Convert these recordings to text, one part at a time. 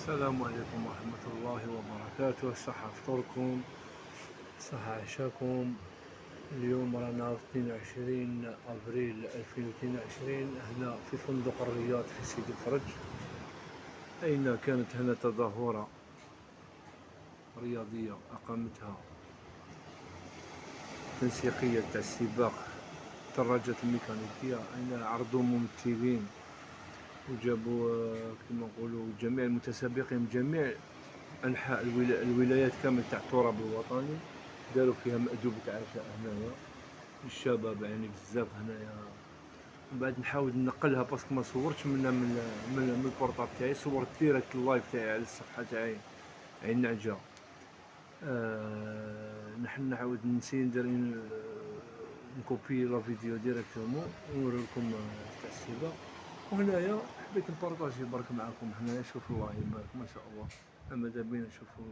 السلام عليكم ورحمة الله وبركاته. صحة فطوركم، صحة عشاكم. اليوم رانا 22 أبريل 2022 هنا في فندق الرياض في سيدي فرج، أين كانت هنا تظاهرة رياضية أقامتها تنسيقية تاع السباق الدراجات الميكانيكية، أين عرضوا ممثلين وجابوا كما نقولوا جميع المتسابقين من جميع أنحاء الولايات كامل تاع التراب الوطني. داروا فيها مأدبة عشاء هنايا للشباب، يعني بزاف هنايا. من بعد نحاول نقلها باسكو ما صورتش من البورطاب تاعي، صورت ديريكت اللايف تاعي على الصفحة تاعي عين نعجة. نحن نعاود نسي ندير نكوبي لا فيديو ديريكتومون ونوري لكم تاع السباق. وهنايا حبيت نبارطاجي برك معاكم. هنايا شوف الله يبارك ما شاء الله، ماذا بينا نشوفوا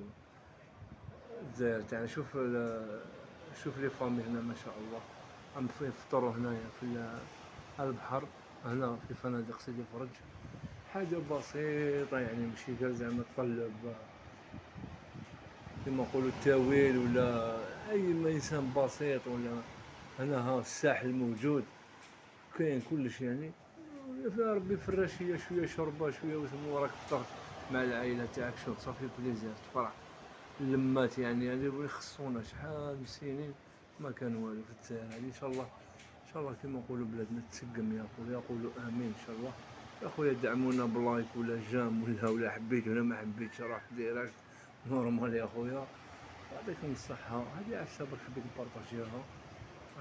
الجزائر تاعنا. شوف لي فامي هنا ما شاء الله، عم يفطروا هنايا على البحر هنا في فنادق سيدي فرج. حاجة بسيطة يعني ماشي غير زعما تطلب كما نقولوا التاويل ولا أي إنسان بسيط. ولا هنا ها الساحل موجود، كاين كلش يعني. يا ربي فراشية شوية شوربة شوية وراك فطرت مع العائلة تاعك، شوف صافي بليزير تفرح. اللمات يعني اللي يخصونا شحال من سنين ما كان والو في الجزائر هذه. ان شاء الله ان شاء الله كما نقولوا بلادنا تسقم يا خويا، قولوا امين ان شاء الله يا خويا. دعمونا بلايك ولا جام ولا حبيت ولا ما حبيتش، راح ديريكت نورمال يا خويا. يعطيكم الصحة. هذه عفسة برك حبيت نبارطاجيها.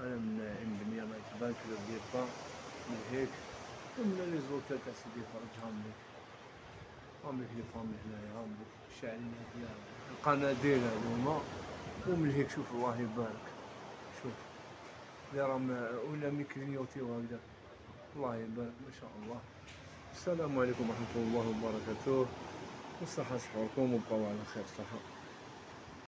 انا من ناعم بنيا ما يتبان كذا ديبا من هيك، ومن لي زوتات تاع سيدي فرج هامليك هامليك لي فامي هنايا هامليك شاعلين هكذا القناديل هذوما. ومن هيك شوف الله يبارك، شوف اللي راهم ولا ميكلينيوتي وهكذا. الله يبارك ما شاء الله. السلام عليكم ورحمة الله وبركاته، والصحة صحوركم وبقوا على خير صحة.